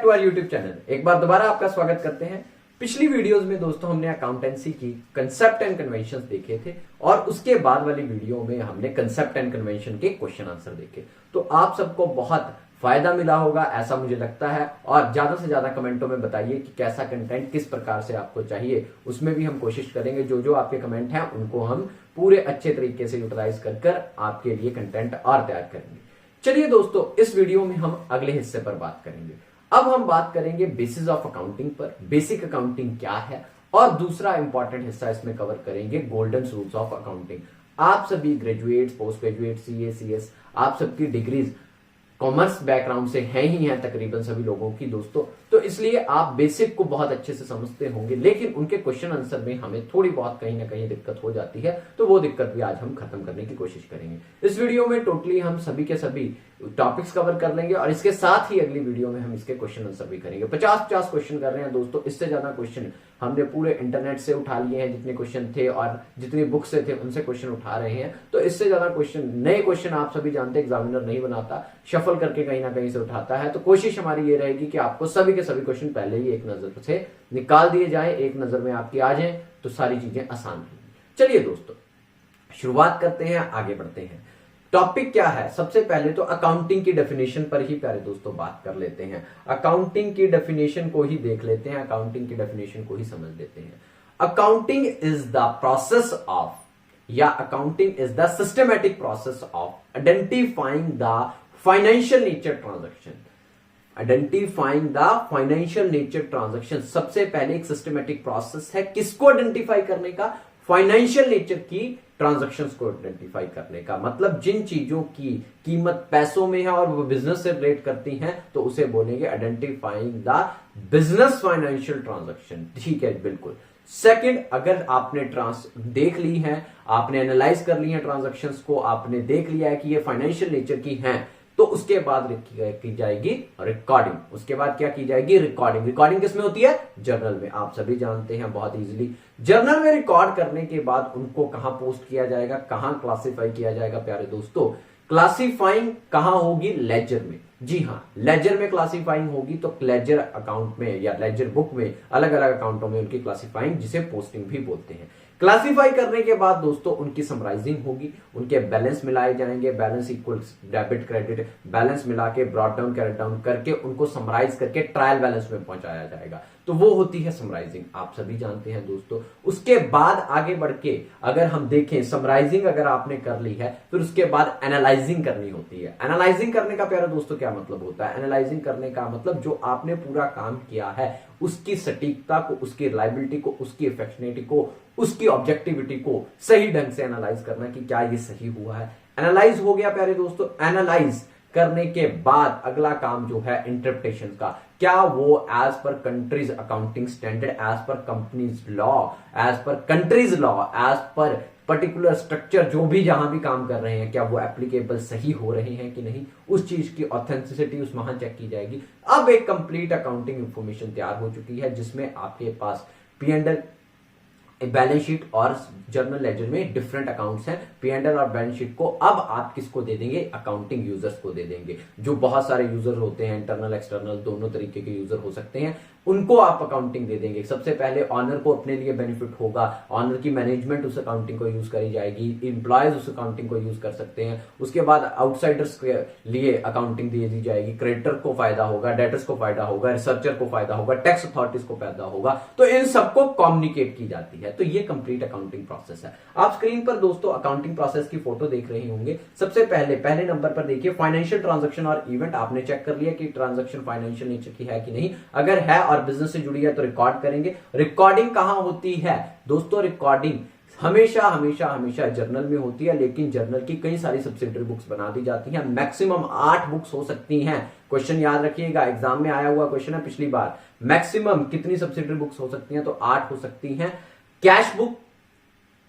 To our YouTube channel. एक बार दोबारा आपका स्वागत करते हैं। पिछली वीडियोस में दोस्तों हमने अकाउंटेंसी की कंसेप्ट एंड कन्वेंशंस देखे थे और उसके बाद वाली वीडियो में हमने कंसेप्ट एंड कन्वेंशन के क्वेश्चन आंसर देखे। तो आप सबको बहुत फायदा मिला होगा ऐसा मुझे लगता है, और ज्यादा से ज्यादा कमेंटों में बताइए कि कैसा कंटेंट किस प्रकार से आपको चाहिए। उसमें भी हम कोशिश करेंगे जो जो आपके कमेंट हैं उनको हम पूरे अच्छे तरीके से यूटिलाइज कर आपके लिए कंटेंट और तैयार करेंगे। चलिए दोस्तों, इस वीडियो में हम अगले हिस्से पर बात करेंगे। अब हम बात करेंगे बेसिस ऑफ अकाउंटिंग पर, बेसिक अकाउंटिंग क्या है, और दूसरा इंपॉर्टेंट हिस्सा इसमें कवर करेंगे गोल्डन रूल्स ऑफ अकाउंटिंग। आप सभी graduates, post graduate, CA, CS, आप सबकी डिग्रीज कॉमर्स बैकग्राउंड से हैं ही हैं तकरीबन सभी लोगों की दोस्तों, तो इसलिए आप बेसिक को बहुत अच्छे से समझते होंगे, लेकिन उनके क्वेश्चन आंसर में हमें थोड़ी बहुत कहीं ना कहीं दिक्कत हो जाती है। तो वो दिक्कत भी आज हम खत्म करने की कोशिश करेंगे। इस वीडियो में टोटली हम सभी के सभी टॉपिक्स कवर कर लेंगे और इसके साथ ही अगली वीडियो में हम इसके क्वेश्चन आंसर भी करेंगे। 50-50 क्वेश्चन कर रहे हैं दोस्तों, इससे ज्यादा क्वेश्चन हमने पूरे इंटरनेट से उठा लिए हैं। जितने क्वेश्चन थे और जितनी बुक से थे उनसे क्वेश्चन उठा रहे हैं। तो इससे ज्यादा क्वेश्चन, नए क्वेश्चन आप सभी जानते हैं एग्जामिनर नहीं बनाता, शफल करके कहीं ना कहीं से उठाता है। तो कोशिश हमारी ये रहेगी कि आपको सभी के सभी क्वेश्चन पहले ही एक नजर से निकाल दिए जाए, एक नजर में आपकी आ जाए, तो सारी चीजें आसान होंगी। चलिए दोस्तों, शुरुआत करते हैं, आगे बढ़ते हैं। टॉपिक क्या है? सबसे पहले तो अकाउंटिंग की डेफिनेशन पर ही प्यारे दोस्तों बात कर लेते हैं। अकाउंटिंग की डेफिनेशन को ही देख लेते हैं, अकाउंटिंग की डेफिनेशन को ही समझ लेते हैं। Accounting is the process of, या accounting is the systematic process of identifying the financial nature transaction. Identifying the financial nature transaction सबसे पहले एक सिस्टमैटिक प्रोसेस है। किसको आइडेंटिफाई करने का? फाइनेंशियल नेचर की ट्रांजैक्शंस को आइडेंटिफाई करने का। मतलब जिन चीजों की कीमत पैसों में है और वो बिजनेस से रिलेट करती हैं, तो उसे बोलेंगे identifying the business financial transaction. ठीक है, बिल्कुल। सेकंड, अगर आपने देख ली है, आपने एनालाइज कर ली है ट्रांजैक्शंस को, आपने देख लिया है कि ये फाइनेंशियल नेचर की हैं, तो उसके बाद की जाएगी रिकॉर्डिंग। उसके बाद क्या की जाएगी? रिकॉर्डिंग। रिकॉर्डिंग किसमें होती है? जर्नल में। आप सभी जानते हैं बहुत इजीली। जर्नल में रिकॉर्ड करने के बाद उनको कहां पोस्ट किया जाएगा, कहां क्लासिफाई किया जाएगा? प्यारे दोस्तों, क्लासिफाइंग कहां होगी? लेजर में। जी हां, लेजर में क्लासिफाइंग होगी। तो लेजर अकाउंट में या लेजर बुक में अलग अलग अकाउंटों में उनकी क्लासिफाइंग, जिसे पोस्टिंग भी बोलते हैं। क्लासिफाई करने के बाद दोस्तों उनकी समराइजिंग होगी, उनके बैलेंस मिलाए जाएंगे, balance equals debit credit, balance मिला के ब्रॉट डाउन कैरेट डाउन करके उनको समराइज करके ट्रायल बैलेंस में पहुंचाया जाएगा। तो वो होती है समराइजिंग, आप सभी जानते हैं दोस्तों। उसके बाद आगे बढ़ के अगर हम देखें, समराइजिंग अगर आपने कर ली है, फिर उसके बाद एनालाइजिंग करनी होती है। एनालाइजिंग करने का प्यारे दोस्तों क्या मतलब होता है? एनालाइजिंग करने का मतलब जो आपने पूरा काम किया है उसकी सटीकता को, उसकी रिलायबिलिटी को, उसकी इफेक्शनिटी को, उसकी ऑब्जेक्टिविटी को सही ढंग से एनालाइज करना कि क्या ये सही हुआ है। एनालाइज हो गया प्यारे दोस्तों। एनालाइज करने के बाद अगला काम जो है इंटरप्रिटेशन का, क्या वो as per countries accounting standard, as per companies law, as per countries law, as per particular structure, जो भी जहां भी काम कर रहे हैं, क्या वो एप्लीकेबल सही हो रहे हैं कि नहीं, उस चीज की ऑथेंटिसिटी उस वहां चेक की जाएगी। अब एक कंप्लीट अकाउंटिंग इंफॉर्मेशन तैयार हो चुकी है, जिसमें आपके पास P&L, बैलेंस शीट और जर्नल लेजर में डिफरेंट अकाउंट्स हैं। P&L और बैलेंस शीट को अब आप किसको दे देंगे? अकाउंटिंग यूजर्स को दे देंगे। जो बहुत सारे यूजर होते हैं, इंटरनल एक्सटर्नल दोनों तरीके के यूजर हो सकते हैं, उनको आप अकाउंटिंग दे देंगे। सबसे पहले ऑनर को अपने लिए बेनिफिट होगा, ऑनर की मैनेजमेंट उस अकाउंटिंग को यूज करी जाएगी, इंप्लॉयज उस अकाउंटिंग को यूज कर सकते हैं। उसके बाद आउटसाइडर्स के लिए अकाउंटिंग दे दी जाएगी। क्रेडिटर को फायदा होगा, डेटर्स को फायदा होगा, रिसर्चर को फायदा होगा, टैक्स अथॉरिटीज को फायदा होगा। तो इन सबको कम्युनिकेट की जाती है। तो ये कंप्लीट अकाउंटिंग प्रोसेस है। आप स्क्रीन पर दोस्तों अकाउंटिंग प्रोसेस की फोटो देख रहे होंगे। सबसे पहले नंबर पर देखिए फाइनेंशियल ट्रांजैक्शन और इवेंट। आपने चेक कर लिया कि ट्रांजैक्शन फाइनेंशियल नेचर की है कि नहीं। अगर है और बिजनेस से जुड़ी है तो रिकॉर्ड करेंगे। रिकॉर्डिंग कहां होती है दोस्तों? रिकॉर्डिंग हमेशा हमेशा हमेशा जर्नल में होती है, लेकिन जर्नल की कई सारी सब्सिडरी बुक्स बना दी जाती हैं। मैक्सिमम 8 बुक्स हो सकती हैं। क्वेश्चन याद रखिएगा, एग्जाम में आया हुआ क्वेश्चन है पिछली बार। मैक्सिमम कितनी सब्सिडरी बुक्स हो सकती हैं? तो 8 हो सकती हैं। कैश बुक,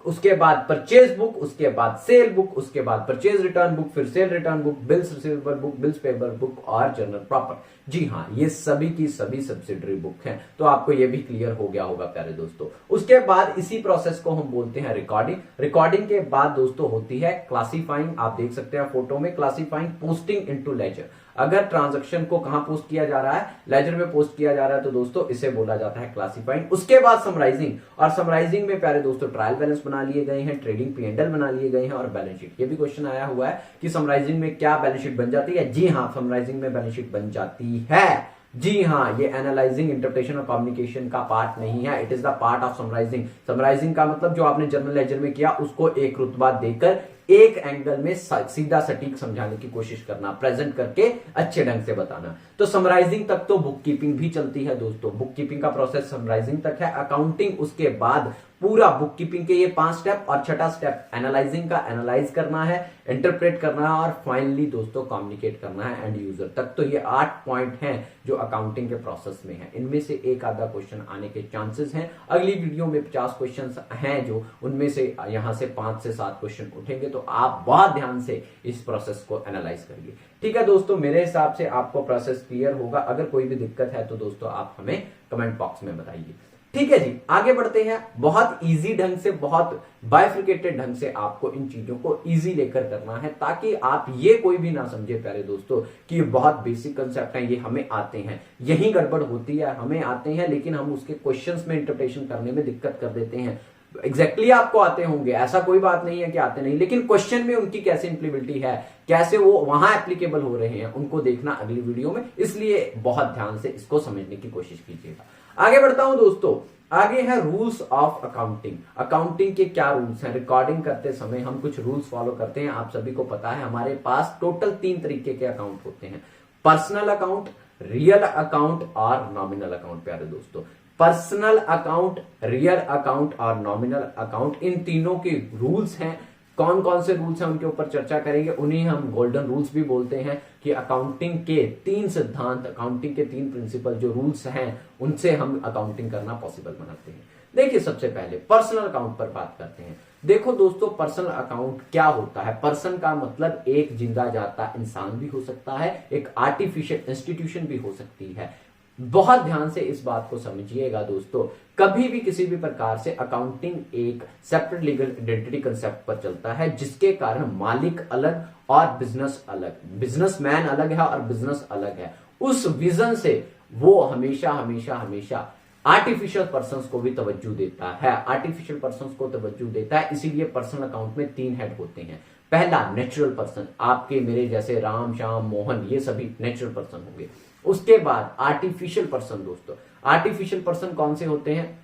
उसके बाद परचेज बुक, उसके बाद सेल बुक, उसके बाद परचेज रिटर्न बुक, फिर cell return book, bills receivable book, bills payable book और जर्नल प्रॉपर। जी हां, ये सभी की सभी सब्सिडरी बुक हैं। तो आपको ये भी क्लियर हो गया होगा प्यारे दोस्तों। उसके बाद इसी प्रोसेस को हम बोलते हैं रिकॉर्डिंग। रिकॉर्डिंग के बाद दोस्तों होती है क्लासिफाइंग। आप देख सकते हैं फोटो में, क्लासिफाइंग, पोस्टिंग इनटू लेजर। अगर ट्रांजैक्शन को कहां पोस्ट किया जा रहा है, लेजर में पोस्ट किया जा रहा है, तो दोस्तों इसे बोला जाता है क्लासिफाइंग। उसके बाद समराइजिंग, और समराइजिंग में प्यारे दोस्तों ट्रायल बैलेंस बना लिए गए हैं, ट्रेडिंग P&L बना लिए गए हैं और बैलेंस शीट। ये भी क्वेश्चन आया हुआ है कि समराइजिंग में क्या बैलेंस शीट बन जाती है। जी हाँ, समराइजिंग में बैलेंस शीट बन जाती है। जी हाँ, ये एनालाइजिंग, इंटरप्रिटेशन और कम्युनिकेशन का पार्ट नहीं है, it is the part of summarising. Summarising का मतलब जो आपने जर्नल लेजर में किया उसको एक रुतबा देकर एक एंगल में सीधा सटीक समझाने की कोशिश करना, प्रेजेंट करके अच्छे ढंग से बताना। तो समराइजिंग तक तो बुक कीपिंग भी चलती है दोस्तों, बुक कीपिंग का प्रोसेस समराइजिंग तक है। अकाउंटिंग उसके बाद पूरा बुक कीपिंग के ये 5 स्टेप, और छठा स्टेप एनालाइजिंग का, एनालाइज करना है, इंटरप्रेट करना है और फाइनली दोस्तों कम्युनिकेट करना है एंड यूजर तक। तो ये 8 पॉइंट हैं जो अकाउंटिंग के प्रोसेस में है। इनमें से एक आधा क्वेश्चन आने के चांसेस हैं। अगली वीडियो में 50 क्वेश्चन हैं जो उनमें से यहां से 5 से 7 क्वेश्चन उठेंगे, तो आप बहुत ध्यान से इस प्रोसेस को एनालाइज करिए। ठीक है दोस्तों, मेरे हिसाब से आपको प्रोसेस क्लियर होगा। अगर कोई भी दिक्कत है तो दोस्तों आप हमें कमेंट बॉक्स में बताइए। ठीक है जी, आगे बढ़ते हैं। बहुत इजी ढंग से, बहुत बाइफिकेटेड ढंग से आपको इन चीजों को इजी लेकर करना है, ताकि आप ये कोई भी ना समझे प्यारे दोस्तों कि ये बहुत बेसिक कंसेप्ट है, ये हमें आते हैं। यही गड़बड़ होती है, हमें आते हैं लेकिन हम उसके क्वेश्चंस में इंटरप्रिटेशन करने में दिक्कत कर देते हैं। एग्जैक्टली आपको आते होंगे, ऐसा कोई बात नहीं है कि आते नहीं, लेकिन क्वेश्चन में उनकी कैसे इंप्लीमेबिलिटी है, कैसे वो वहां एप्लीकेबल हो रहे हैं, उनको देखना अगली वीडियो में। इसलिए बहुत ध्यान से इसको समझने की कोशिश कीजिएगा। आगे बढ़ता हूं दोस्तों, आगे है रूल्स ऑफ अकाउंटिंग। अकाउंटिंग के क्या रूल्स हैं? रिकॉर्डिंग करते समय हम कुछ रूल्स फॉलो करते हैं, आप सभी को पता है। हमारे पास टोटल 3 तरीके के अकाउंट होते हैं, पर्सनल अकाउंट, रियल अकाउंट और नॉमिनल अकाउंट। प्यारे दोस्तों, पर्सनल अकाउंट, रियल अकाउंट और नॉमिनल अकाउंट, इन तीनों के रूल्स हैं। कौन कौन से रूल्स हैं उनके ऊपर चर्चा करेंगे। उन्हीं हम गोल्डन रूल्स भी बोलते हैं कि अकाउंटिंग के 3 सिद्धांत, अकाउंटिंग के 3 प्रिंसिपल जो रूल्स हैं, उनसे हम अकाउंटिंग करना पॉसिबल बनाते हैं। देखिए, सबसे पहले पर्सनल अकाउंट पर बात करते हैं। देखो दोस्तों, पर्सनल अकाउंट क्या होता है? पर्सन का मतलब एक जिंदा जाता इंसान भी हो सकता है, एक आर्टिफिशियल इंस्टीट्यूशन भी हो सकती है। बहुत ध्यान से इस बात को समझिएगा दोस्तों, कभी भी किसी भी प्रकार से अकाउंटिंग एक सेपरेट लीगल आइडेंटिटी कंसेप्ट पर चलता है, जिसके कारण मालिक अलग और बिजनेस अलग, बिजनेसमैन अलग है और बिजनेस अलग है। उस विजन से वो हमेशा हमेशा हमेशा आर्टिफिशियल पर्संस को भी तवज्जो देता है, आर्टिफिशियल पर्संस को तवज्जो देता है। इसीलिए पर्सनल अकाउंट में 3 हेड होते हैं। पहला नेचुरल पर्सन, आपके मेरे जैसे राम, श्याम, मोहन, ये सभी नेचुरल पर्सन होंगे। उसके बाद आर्टिफिशियल पर्सन। दोस्तों, आर्टिफिशियल पर्सन कौन से होते हैं?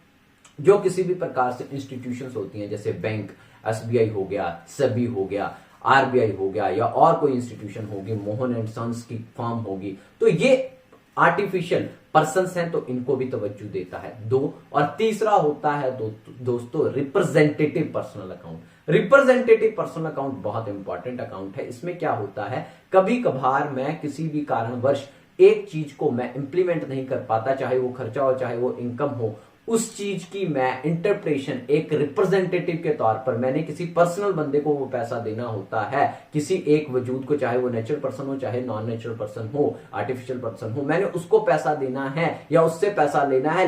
जो किसी भी प्रकार से इंस्टीट्यूशंस होती हैं, जैसे बैंक, SBI हो गया, सेबी हो गया, RBI हो गया, या और कोई इंस्टीट्यूशन होगी, मोहन एंड सन्स की फर्म होगी, तो ये आर्टिफिशियल पर्सन्स हैं, तो इनको भी तवज्जो देता है। 2 और तीसरा होता है दोस्तों representative personal account. Representative personal account बहुत इंपॉर्टेंट अकाउंट है। इसमें क्या होता है, कभी कभार मैं किसी भी कारणवश एक चीज को मैं इंप्लीमेंट नहीं कर पाता, चाहे वो खर्चा हो चाहे वो इनकम हो, उस चीज की मैं इंटरप्रिटेशन एक रिप्रेजेंटेटिव के तौर पर, मैंने किसी पर्सनल बंदे को वो पैसा देना होता है, किसी एक वजूद को, चाहे वो नेचुरल पर्सन हो चाहे नॉन नेचुरल पर्सन हो, आर्टिफिशियल पर्सन हो, मैंने उसको पैसा देना है या उससे पैसा लेना है।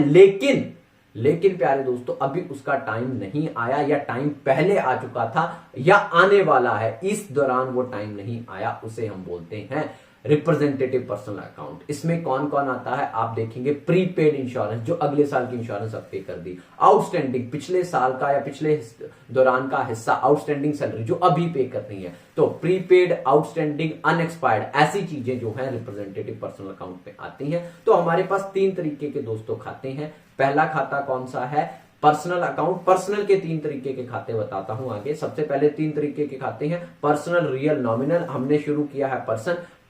लेकिन प्यारे दोस्तों, अभी उसका टाइम नहीं आया, या टाइम पहले आ चुका था या आने वाला है, इस दौरान वो टाइम नहीं आया, उसे हम बोलते हैं रिप्रेजेंटेटिव पर्सनल अकाउंट। इसमें कौन कौन आता है आप देखेंगे। प्रीपेड इंश्योरेंस, जो अगले साल की इंश्योरेंस आप पे कर दी। आउटस्टैंडिंग, पिछले साल का या पिछले दौरान का हिस्सा, आउटस्टैंडिंग सैलरी जो अभी पे करनी है, तो प्रीपेड, आउटस्टैंडिंग, अनएक्सपायर्ड, ऐसी चीजें जो है रिप्रेजेंटेटिव पर्सनल अकाउंट में आती हैं। तो हमारे पास 3 तरीके के दोस्तों खाते हैं। पहला खाता कौन सा है? Personal account. पर्सनल के 3 तरीके के खाते बताता हूं आगे। सबसे पहले 3 तरीके के खाते हैं, पर्सनल, रियल, नॉमिनल। हमने शुरू किया है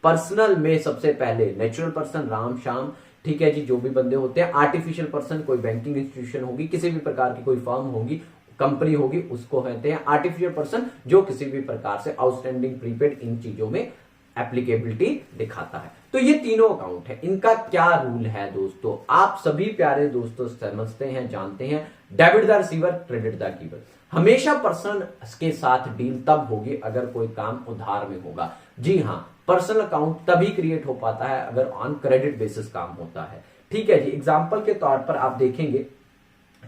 पर्सनल में सबसे पहले नेचुरल पर्सन, राम, श्याम, ठीक है जी, जो भी बंदे होते हैं। आर्टिफिशियल पर्सन, कोई बैंकिंग इंस्टीट्यूशन होगी, किसी भी प्रकार की कोई फर्म होगी, कंपनी होगी, उसको कहते हैं आर्टिफिशियल पर्सन, जो किसी भी प्रकार से आउटस्टैंडिंग, प्रीपेड, इन चीजों में एप्लीकेबिलिटी दिखाता है। तो ये तीनों अकाउंट है। इनका क्या रूल है दोस्तों, आप सभी प्यारे दोस्तों समझते हैं, जानते हैं। Debit the receiver, credit the giver. हमेशा पर्सन के साथ डील तब होगी अगर कोई काम उधार में होगा। जी हाँ, पर्सनल अकाउंट तभी क्रिएट हो पाता है अगर ऑन क्रेडिट बेसिस काम होता है। ठीक है जी, एग्जांपल के तौर पर आप देखेंगे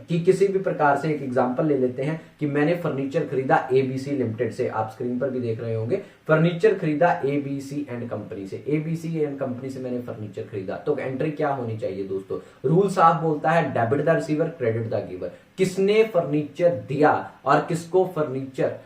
कि किसी भी प्रकार से एक एग्जांपल ले लेते हैं कि मैंने फर्नीचर खरीदा एबीसी लिमिटेड से, आप स्क्रीन पर भी देख रहे होंगे, फर्नीचर खरीदा एबीसी एंड कंपनी से, एबीसी एंड कंपनी से मैंने फर्नीचर खरीदा, तो एंट्री क्या होनी चाहिए दोस्तों? रूल साफ बोलता है debit the receiver credit the giver. किसने फर्नीचर दिया और किसको फर्नीचर,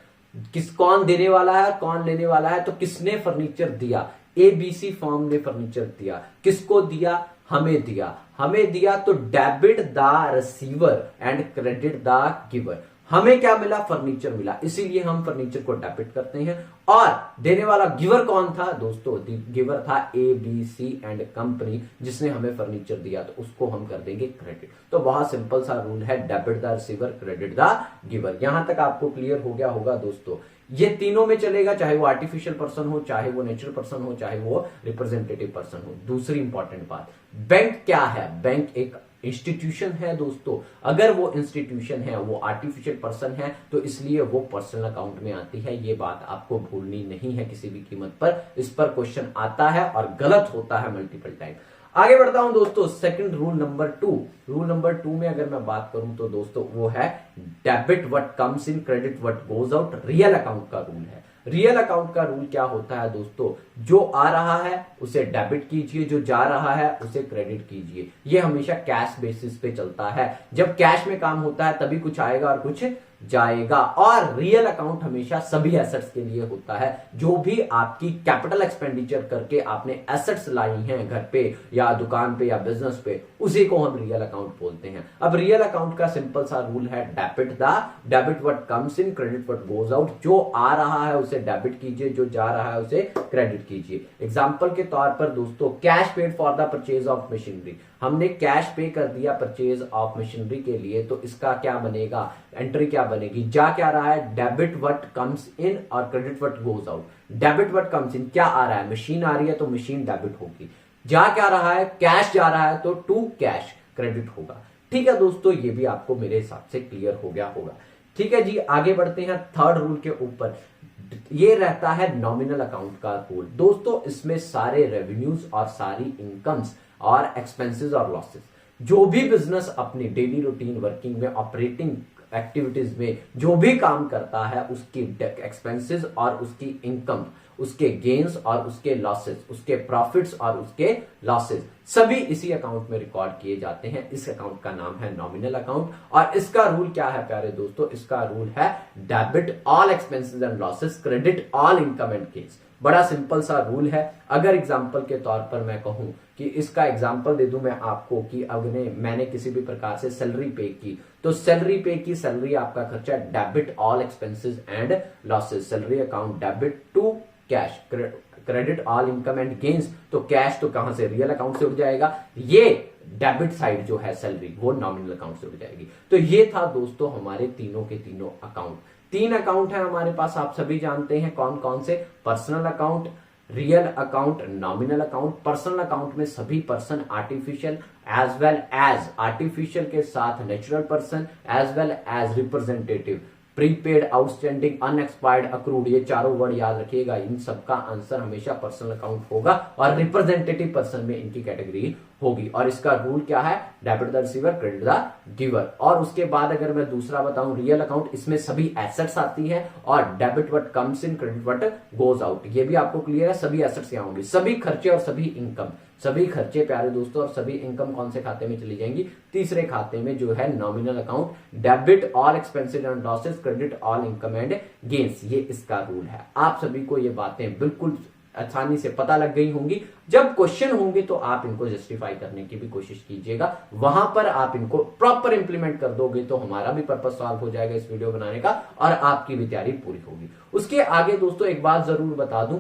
कौन देने वाला है कौन लेने वाला है, तो किसने फर्नीचर दिया? एबीसी फर्म ने फर्नीचर दिया। किसको दिया? हमें दिया। हमें दिया तो debit the receiver and credit the giver. हमें क्या मिला? फर्नीचर मिला, इसीलिए हम फर्नीचर को डेबिट करते हैं। और देने वाला गिवर कौन था दोस्तों? गिवर था एबीसी एंड कंपनी, जिसने हमें फर्नीचर दिया, तो उसको हम कर देंगे क्रेडिट। तो बहुत सिंपल सा रूल है, debit the receiver credit the giver. यहां तक आपको क्लियर हो गया होगा दोस्तों। ये तीनों में चलेगा, चाहे वो आर्टिफिशियल पर्सन हो, चाहे वो नेचुरल पर्सन हो, चाहे वो रिप्रेजेंटेटिव पर्सन हो। दूसरी इंपॉर्टेंट बात, बैंक क्या है? बैंक एक इंस्टीट्यूशन है दोस्तों। अगर वो इंस्टीट्यूशन है, वो आर्टिफिशियल पर्सन है, तो इसलिए वो पर्सनल अकाउंट में आती है। ये बात आपको भूलनी नहीं है किसी भी कीमत पर। इस पर क्वेश्चन आता है और गलत होता है मल्टीपल टाइम। आगे बढ़ता हूं दोस्तों, second rule number 2। Rule number 2 में अगर मैं बात करूं तो दोस्तों वो है debit what comes in credit what goes out. Real account का रूल है। रियल अकाउंट का रूल क्या होता है दोस्तों? जो आ रहा है उसे डेबिट कीजिए, जो जा रहा है उसे क्रेडिट कीजिए। ये हमेशा कैश बेसिस पे चलता है। जब कैश में काम होता है तभी कुछ आएगा और कुछ जाएगा। और रियल अकाउंट हमेशा सभी एसेट्स के लिए होता है। जो भी आपकी कैपिटल एक्सपेंडिचर करके आपने एसेट्स लाई हैं घर पे या दुकान पे या बिजनेस पे, उसी को हम रियल अकाउंट बोलते हैं। अब रियल अकाउंट का सिंपल सा रूल है debit what comes in credit what goes out. जो आ रहा है उसे डेबिट कीजिए, जो जा रहा है उसे क्रेडिट कीजिए। एग्जाम्पल के तौर पर दोस्तों, cash paid for the purchase of machinery. हमने कैश पे कर दिया परचेज ऑफ मशीनरी के लिए, तो इसका क्या बनेगा? एंट्री क्या बनेगी? जा क्या रहा है? डेबिट व्हाट कम्स इन और credit what goes out. Debit what comes in, क्या आ रहा है? मशीन आ रही है तो मशीन डेबिट होगी। जा क्या रहा है? कैश जा रहा है तो टू कैश क्रेडिट होगा। ठीक है दोस्तों, ये भी आपको मेरे हिसाब से क्लियर हो गया होगा। ठीक है जी, आगे बढ़ते हैं थर्ड रूल के ऊपर। ये रहता है नॉमिनल अकाउंट का रूल। दोस्तों इसमें सारे रेवेन्यूज और सारी इनकम्स और एक्सपेंसेस और लॉसेस, जो भी बिजनेस अपनी डेली रूटीन वर्किंग में, ऑपरेटिंग एक्टिविटीज में जो भी काम करता है, उसकी एक्सपेंसेस और उसकी इनकम, उसके गेन्स और उसके लॉसेस, उसके प्रॉफिट्स और उसके लॉसेस, सभी इसी अकाउंट में रिकॉर्ड किए जाते हैं। इस अकाउंट का नाम है नॉमिनल अकाउंट। और इसका रूल क्या है प्यारे दोस्तों? इसका रूल है debit all expenses and losses, credit all income and gains. बड़ा सिंपल सा रूल है। अगर एग्जाम्पल के तौर पर मैं कहूं कि इसका एग्जाम्पल दे दूं मैं आपको कि अगले मैंने किसी भी प्रकार से सैलरी पे की, तो सैलरी पे की, सैलरी आपका खर्चा, debit all expenses and losses, salary account debit to cash, credit all income and gains. तो कैश तो कहां से? रियल अकाउंट से उठ जाएगा। ये डेबिट साइड जो है सैलरी, वो नॉमिनल अकाउंट से उठ जाएगी। तो ये था दोस्तों हमारे तीनों के तीनों अकाउंट। 3 अकाउंट है हमारे पास, आप सभी जानते हैं कौन कौन से? Personal account, real account, nominal account. Personal account में सभी person artificial as well as artificial के साथ natural person as well as representative, prepaid, outstanding, unexpired, accrued, ये चारों वर्ड याद रखिएगा। इन सबका आंसर हमेशा पर्सनल अकाउंट होगा और रिप्रेजेंटेटिव पर्सन में इनकी कैटेगरी होगी। और इसका रूल क्या है? Debit the receiver credit the giver. और उसके बाद अगर मैं दूसरा बताऊं रियल अकाउंट, इसमें सभी एसेट्स आती है और debit what comes in credit what goes out. ये भी आपको क्लियर है, सभी एसेट्स यहां होंगी, सभी खर्चे और सभी इनकम, सभी खर्चे प्यारे दोस्तों और सभी इनकम कौन से खाते में चली जाएंगी? तीसरे खाते में, जो है nominal account, debit all expenses and losses, credit all income and gains. ये इसका रूल है। आप सभी को ये बातें बिल्कुल आसानी से पता लग गई होंगी। जब क्वेश्चन होंगे तो आप इनको जस्टिफाई करने की भी कोशिश कीजिएगा, वहां पर आप इनको प्रॉपर इंप्लीमेंट कर दोगे तो हमारा भी पर्पस सॉल्व हो जाएगा इस वीडियो बनाने का और आपकी भी तैयारी पूरी होगी। उसके आगे दोस्तों एक बात जरूर बता दूं,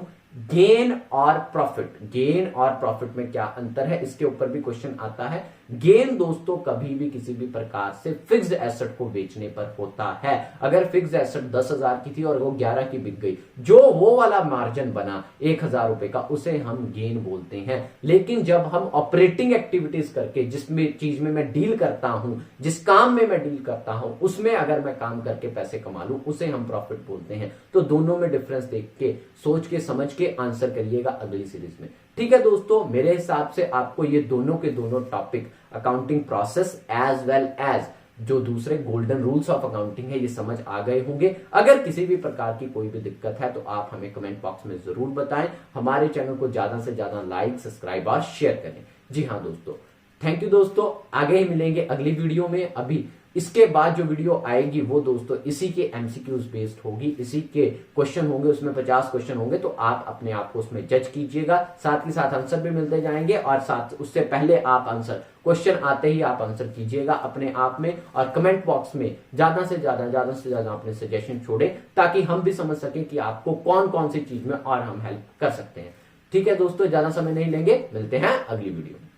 गेन और प्रॉफिट, गेन और प्रॉफिट में क्या अंतर है, इसके ऊपर भी क्वेश्चन आता है। गेन दोस्तों कभी भी किसी भी प्रकार से फिक्स्ड एसेट को बेचने पर होता है। अगर फिक्स्ड एसेट 10,000 की थी और वो 11 की बिक गई, जो वो वाला मार्जिन बना 1,000 रुपए का, उसे हम गेन बोलते हैं। लेकिन जब हम ऑपरेटिंग एक्टिविटीज करके, जिसमें चीज में मैं डील करता हूं, जिस काम में मैं डील करता हूं, उसमें अगर मैं काम करके पैसे कमा लूं, उसे हम प्रॉफिट बोलते हैं। तो दोनों में डिफरेंस देख के, सोच के, समझ के आंसर करिएगा अगली सीरीज में। ठीक है दोस्तों, मेरे हिसाब से आपको ये दोनों के दोनों topic, accounting process as well as जो दूसरे गोल्डन रूल्स ऑफ अकाउंटिंग है ये समझ आ गए होंगे। अगर किसी भी प्रकार की कोई भी दिक्कत है तो आप हमें कमेंट बॉक्स में जरूर बताएं। हमारे चैनल को ज्यादा से ज्यादा लाइक, सब्सक्राइब और शेयर करें। जी हाँ दोस्तों, थैंक यू दोस्तों। आगे ही मिलेंगे अगली वीडियो में। अभी इसके बाद जो वीडियो आएगी वो दोस्तों इसी के एमसीक्यूज बेस्ड होगी, इसी के क्वेश्चन होंगे, उसमें 50 क्वेश्चन होंगे, तो आप अपने आप को उसमें जज कीजिएगा। साथ ही साथ आंसर भी मिलते जाएंगे और साथ उससे पहले आप आंसर, क्वेश्चन आते ही आप आंसर कीजिएगा अपने आप में, और कमेंट बॉक्स में ज्यादा से ज्यादा अपने सजेशन छोड़े ताकि हम भी समझ सके कि आपको कौन कौन सी चीज में और हम हेल्प कर सकते हैं। ठीक है दोस्तों, ज्यादा समय नहीं लेंगे, मिलते हैं अगली वीडियो में।